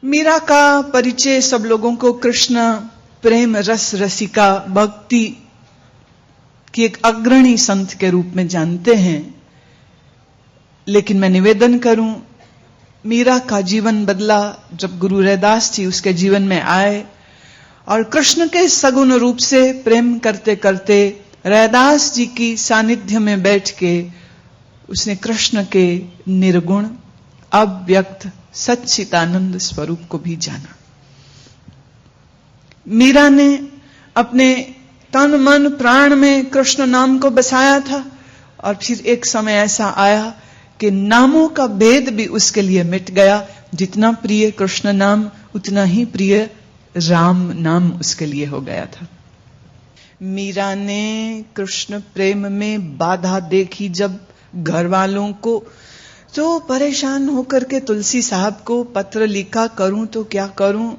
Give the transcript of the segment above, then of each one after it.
मीरा का परिचय सब लोगों को कृष्ण प्रेम रस रसिका भक्ति की एक अग्रणी संत के रूप में जानते हैं। लेकिन मैं निवेदन करूं, मीरा का जीवन बदला जब गुरु रैदास जी उसके जीवन में आए और कृष्ण के सगुण रूप से प्रेम करते करते रैदास जी की सानिध्य में बैठ के उसने कृष्ण के निर्गुण अव्यक्त सच्चिदानंद स्वरूप को भी जाना। मीरा ने अपने तन मन प्राण में कृष्ण नाम को बसाया था और फिर एक समय ऐसा आया कि नामों का भेद भी उसके लिए मिट गया। जितना प्रिय कृष्ण नाम उतना ही प्रिय राम नाम उसके लिए हो गया था। मीरा ने कृष्ण प्रेम में बाधा देखी जब घर वालों को, तो परेशान होकर के तुलसी साहब को पत्र लिखा, करूं तो क्या करूं,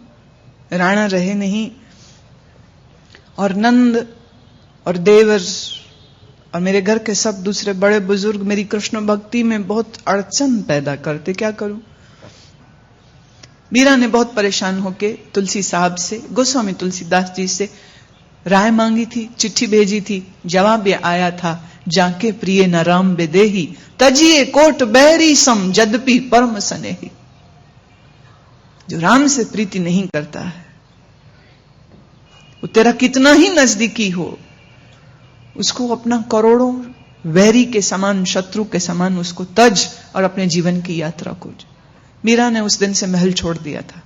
राणा रहे नहीं। और नंद और देवर और मेरे घर के सब दूसरे बड़े बुजुर्ग मेरी कृष्ण भक्ति में बहुत अड़चन पैदा करते, क्या करूं। मीरा ने बहुत परेशान होके तुलसी साहब से, गोस्वामी तुलसीदास जी से राय मांगी थी, चिट्ठी भेजी थी। जवाब ये आया था, जाके प्रिय न राम बेदेही तजिए कोट बैरी सम जद्यपि परम सनेही। जो राम से प्रीति नहीं करता है वो तेरा कितना ही नजदीकी हो, उसको अपना करोड़ों वैरी के समान, शत्रु के समान उसको तज और अपने जीवन की यात्रा को। मीरा ने उस दिन से महल छोड़ दिया था।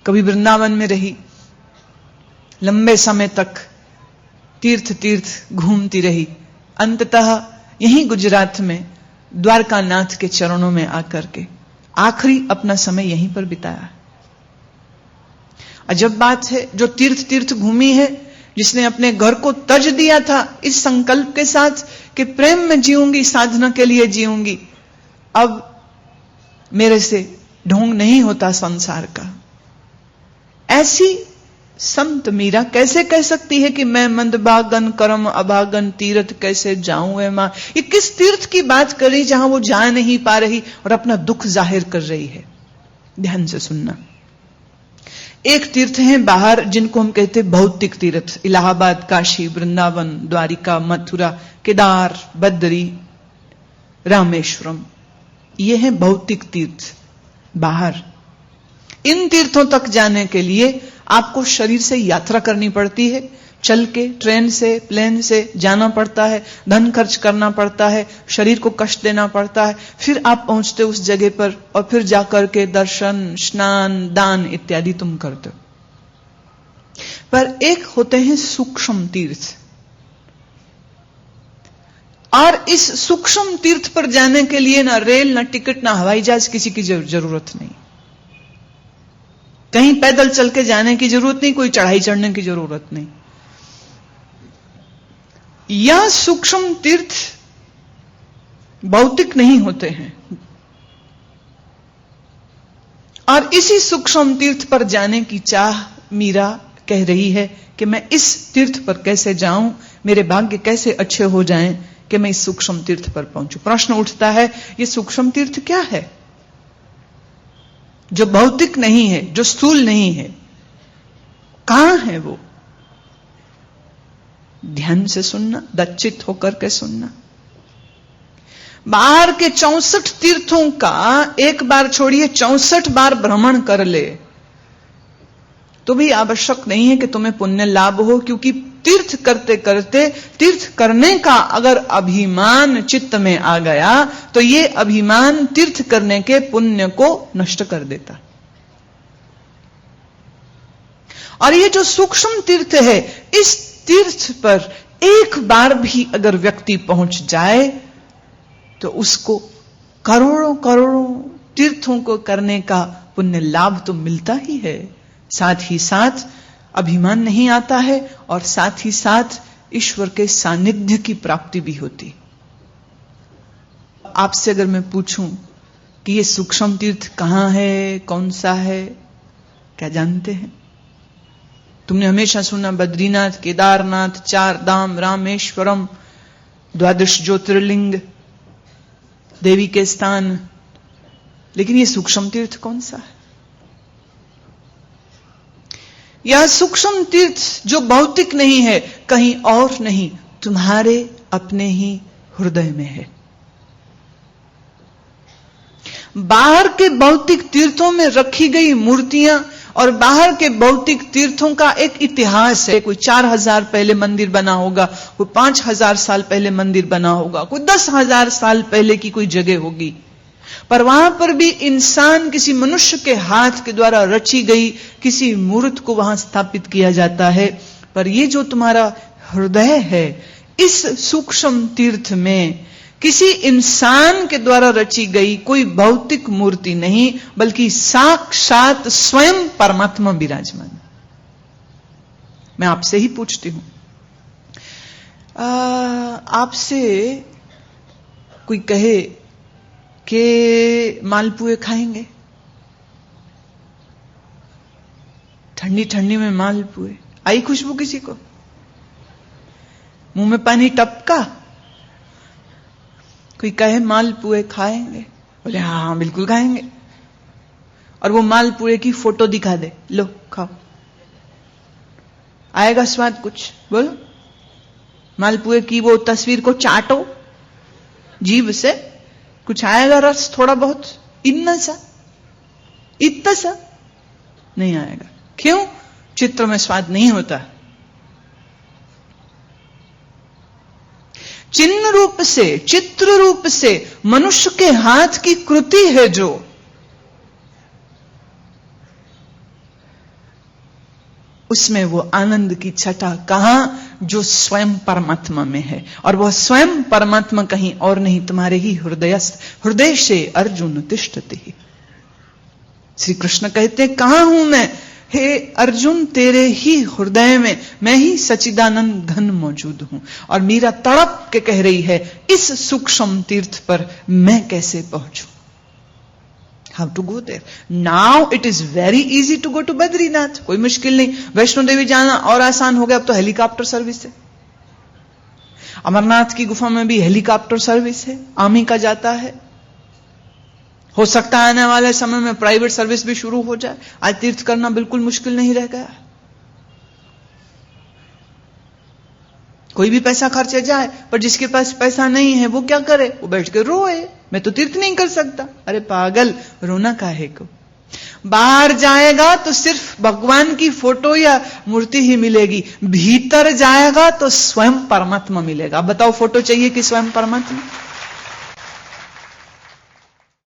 कभी वृंदावन में रही, लंबे समय तक तीर्थ तीर्थ घूमती रही। अंततः यहीं गुजरात में द्वारका नाथ के चरणों में आकर के आखिरी अपना समय यहीं पर बिताया। अजब बात है, जो तीर्थ तीर्थ घूमी है, जिसने अपने घर को तज दिया था इस संकल्प के साथ कि प्रेम में जीऊंगी, साधना के लिए जीऊंगी, अब मेरे से ढोंग नहीं होता संसार का। ऐसी संत मीरा कैसे कह सकती है कि मैं मंदभागन कर्म अभागन तीर्थ कैसे जाऊं है मां। ये किस तीर्थ की बात कर रही जहां वो जा नहीं पा रही और अपना दुख जाहिर कर रही है। ध्यान से सुनना। एक तीर्थ है बाहर, जिनको हम कहते भौतिक तीर्थ, इलाहाबाद, काशी, वृंदावन, द्वारिका, मथुरा, केदार, बद्री, रामेश्वरम, ये है भौतिक तीर्थ बाहर। इन तीर्थों तक जाने के लिए आपको शरीर से यात्रा करनी पड़ती है, चल के, ट्रेन से, प्लेन से जाना पड़ता है, धन खर्च करना पड़ता है, शरीर को कष्ट देना पड़ता है, फिर आप पहुंचते उस जगह पर और फिर जाकर के दर्शन, स्नान, दान इत्यादि तुम करते हो। पर एक होते हैं सूक्ष्म तीर्थ, और इस सूक्ष्म तीर्थ पर जाने के लिए ना रेल, ना टिकट, ना हवाई जहाज, किसी की जरूरत नहीं। कहीं पैदल चल के जाने की जरूरत नहीं, कोई चढ़ाई चढ़ने की जरूरत नहीं। यह सूक्ष्म तीर्थ भौतिक नहीं होते हैं, और इसी सूक्ष्म तीर्थ पर जाने की चाह मीरा कह रही है कि मैं इस तीर्थ पर कैसे जाऊं, मेरे भाग्य कैसे अच्छे हो जाएं कि मैं इस सूक्ष्म तीर्थ पर पहुंचूं। प्रश्न उठता है, ये सूक्ष्म तीर्थ क्या है जो भौतिक नहीं है, जो स्थूल नहीं है? कहां है वो? ध्यान से सुनना, दच्चित होकर के सुनना। बाहर के 64 तीर्थों का एक बार छोड़िए 64 बार भ्रमण कर ले तो भी आवश्यक नहीं है कि तुम्हें पुण्य लाभ हो, क्योंकि तीर्थ करते करते, तीर्थ करने का अगर अभिमान चित्त में आ गया तो ये अभिमान तीर्थ करने के पुण्य को नष्ट कर देता। और ये जो सूक्ष्म तीर्थ है, इस तीर्थ पर एक बार भी अगर व्यक्ति पहुंच जाए तो उसको करोड़ों करोड़ों तीर्थों को करने का पुण्य लाभ तो मिलता ही है, साथ ही साथ अभिमान नहीं आता है, और साथ ही साथ ईश्वर के सानिध्य की प्राप्ति भी होती। आपसे अगर मैं पूछूं कि ये सूक्ष्म तीर्थ कहां है, कौन सा है, क्या जानते हैं? तुमने हमेशा सुना बद्रीनाथ, केदारनाथ, 4 धाम, रामेश्वरम, 12 ज्योतिर्लिंग, देवी के स्थान, लेकिन ये सूक्ष्म तीर्थ कौन सा है? यह सूक्ष्म तीर्थ जो भौतिक नहीं है, कहीं और नहीं, तुम्हारे अपने ही हृदय में है। बाहर के भौतिक तीर्थों में रखी गई मूर्तियां और बाहर के भौतिक तीर्थों का एक इतिहास है। कोई 4000 पहले मंदिर बना होगा, कोई 5000 साल पहले मंदिर बना होगा, कोई 10,000 साल पहले की कोई जगह होगी, पर वहां पर भी इंसान किसी मनुष्य के हाथ के द्वारा रची गई किसी मूर्त को वहां स्थापित किया जाता है। पर ये जो तुम्हारा हृदय है, इस सूक्ष्म तीर्थ में किसी इंसान के द्वारा रची गई कोई भौतिक मूर्ति नहीं, बल्कि साक्षात स्वयं परमात्मा विराजमान। मैं आपसे ही पूछती हूं, आपसे कोई कहे कि मालपुए खाएंगे, ठंडी ठंडी में मालपुए, आई खुशबू किसी को? मुंह में पानी टपका? कोई कहे मालपुए खाएंगे, बोले हाँ बिल्कुल खाएंगे, और वो मालपुए की फोटो दिखा दे, लो खाओ, आएगा स्वाद कुछ? बोलो। मालपुए की वो तस्वीर को चाटो जीभ से, कुछ आएगा रस थोड़ा बहुत? इतना सा नहीं आएगा। क्यों? चित्र में स्वाद नहीं होता। चिन्ह रूप से, चित्र रूप से मनुष्य के हाथ की कृति है जो, उसमें वो आनंद की छटा कहां? जो स्वयं परमात्मा में है, और वह स्वयं परमात्मा कहीं और नहीं, तुम्हारे ही हृदयस्थ। हृदय से अर्जुन तिष्ठति। श्री कृष्ण कहते हैं, कहां हूं मैं? हे अर्जुन, तेरे ही हृदय में मैं ही सच्चिदानंद घन मौजूद हूं। और मीरा तड़प के कह रही है, इस सूक्ष्म तीर्थ पर मैं कैसे पहुंचूं? How to go there? Now it is very easy to go to Badrinath. कोई मुश्किल नहीं, वैष्णो देवी जाना और आसान हो गया, अब तो हेलीकॉप्टर सर्विस है। अमरनाथ की गुफा में भी हेलीकॉप्टर सर्विस है, आर्मी का जाता है। हो सकता है आने वाले समय में प्राइवेट सर्विस भी शुरू हो जाए। आज तीर्थ करना बिल्कुल मुश्किल नहीं रह गया। कोई भी पैसा खर्चे जाए, पर जिसके पास पैसा नहीं है वो क्या करे? वो बैठ के रोए, मैं तो तीर्थ नहीं कर सकता। अरे पागल, रोना काहे को? बाहर जाएगा तो सिर्फ भगवान की फोटो या मूर्ति ही मिलेगी, भीतर जाएगा तो स्वयं परमात्मा मिलेगा। बताओ, फोटो चाहिए कि स्वयं परमात्मा?